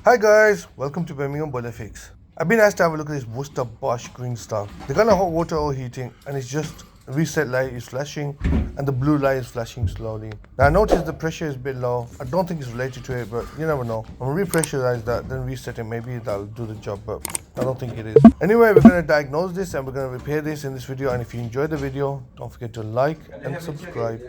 Hi guys, welcome to Birmingham Boiler Fix. I've been asked to have a look at this Worcester-Bosch green star. They got a hot water overheating and it's just reset light is flashing and the blue light is flashing slowly. Now I noticed the pressure is a bit low. I don't think it's related to it, but you never know. I'm gonna repressurize that, then reset it. Maybe that'll do the job, but I don't think it is. Anyway, we're gonna diagnose this and we're gonna repair this in this video. And if you enjoyed the video, don't forget to like and subscribe.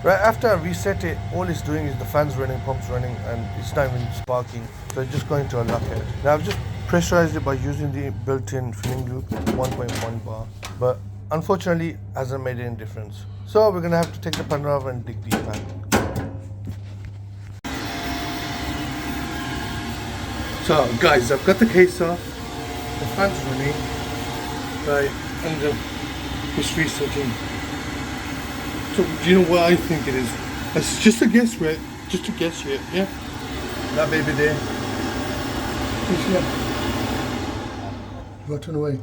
Right after I reset it, all it's doing is the fans running, pumps running, and it's not even sparking. So it's just going to a lock edge. Now I've just pressurized it by using the built-in filling loop, 1.1 bar. But unfortunately, hasn't made any difference. So we're gonna have to take the panel off and dig deep back. So guys, I've got the case off, the fans running, right, and it's resetting. So do you know what I think it is? It's just a guess, right? Just a guess here, yeah? That baby there. You see that? You got to turn away.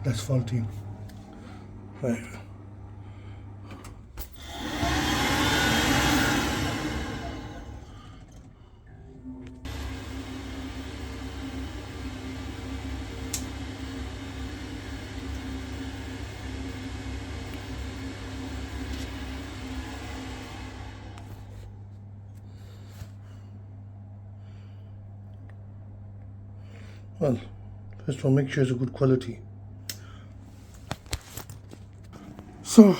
That's faulty. Right. Well, first of all, make sure it's a good quality. So,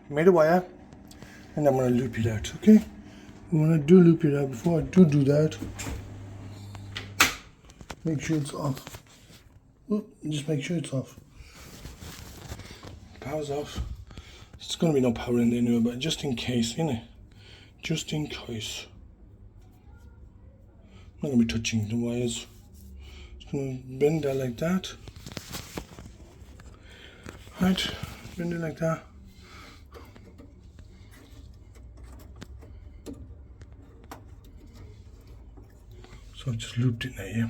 made a wire, and I'm gonna loop it out, okay? I'm gonna loop it out. Before I do that, make sure it's off. Just make sure it's off. Power's off. It's gonna be no power in there anyway, but just in case, innit? Just in case. I'm not gonna be touching the wires. Bend that like that. Right, bend it like that. So I've just looped it now, yeah.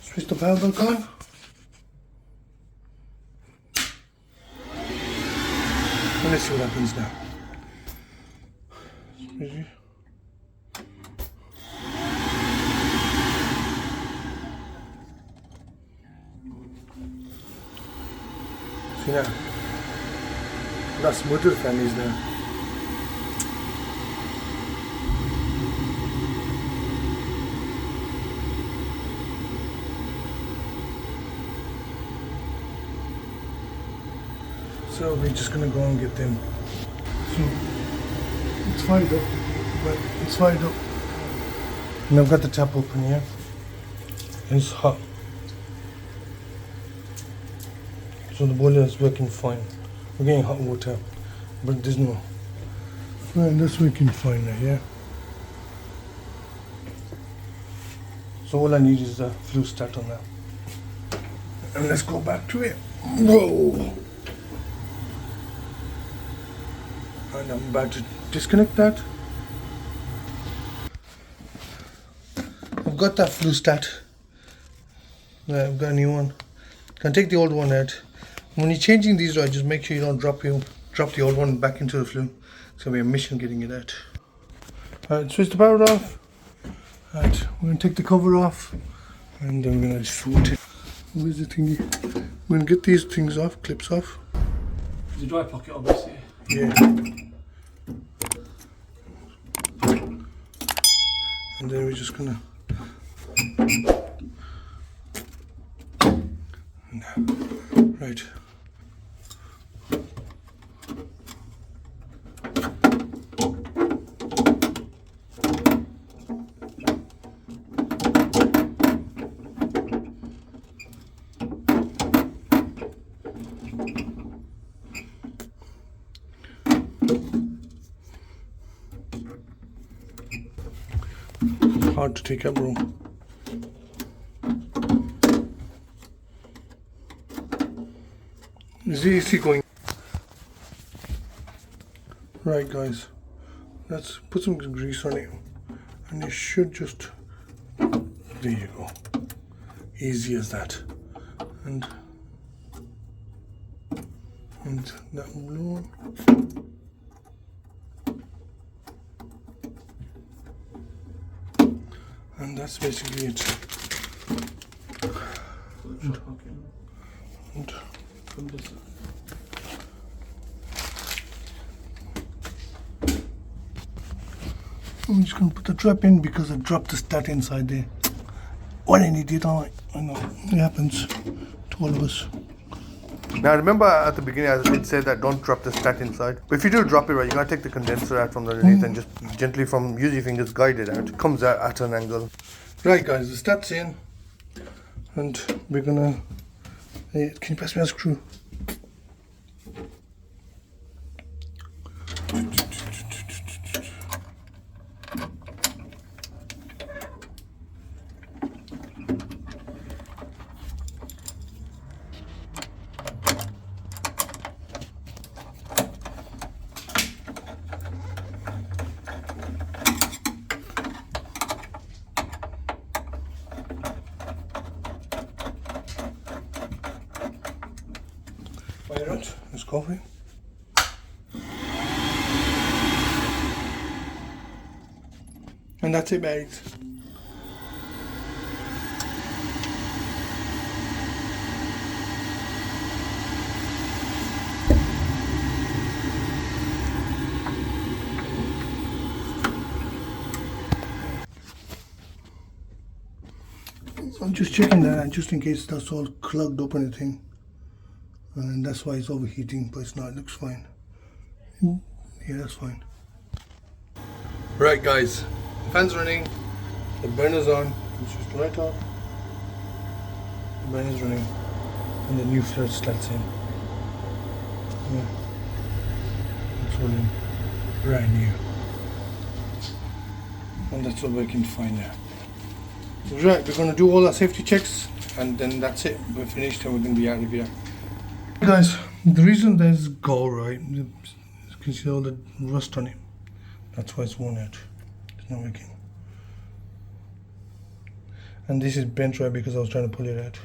Switch the power back on. And let's see what happens now. See now, that's motor fan is there. So we're just gonna go and get them. So it's fired up, but it's fired up. And I've got the tap open here. It's hot. So the boiler is working fine. We're getting hot water, but there's no. Right, that's working fine now, yeah. So all I need is the flue start on that. And let's go back to it. Whoa! And I'm about to disconnect that. I've got that flue start. Yeah, I've got a new one. Can take the old one out. When you're changing these, right, just make sure you don't drop the old one back into the flue. It's gonna be a mission getting it out. Alright, switch the power off. Alright, we're gonna take the cover off, and then we're gonna shoot it. Where's the thingy? We're gonna get these things off, clips off. There's a dry pocket, obviously. Yeah. And then we're just gonna. Right. hard to take up, bro. Is the AC going? Right, guys, let's put some grease on it, and it should just, there you go, easy as that. And that blue one. And that's basically it. And I'm just going to put the trap in because I dropped the stat inside there. What an idiot, I know. It happens to all of us. Now remember at the beginning I did say that don't drop the stat inside. But if you do drop it right, you gotta take the condenser out from underneath and just gently use your fingers guide it out. It comes out at an angle. Right, guys, the stat's in. And we're gonna... Hey, can you pass me a screw? Fire it, it's coffee. And that's it, bags. I'm just checking that just in case that's all clogged up or anything. And that's why it's overheating, but it's not, it looks fine. Yeah, that's fine. Right, guys, the fan's running, the burner's on, it's just right off. The burner's running, and the new flood starts in. Yeah, it's all in, brand new. And that's all working fine now. Right, we're going to do all our safety checks, and then that's it. We're finished and we're going to be out of here. Guys, the reason there's gold, right, you can see all the rust on it. That's why it's worn out. It's not working. And this is bent right because I was trying to pull it out.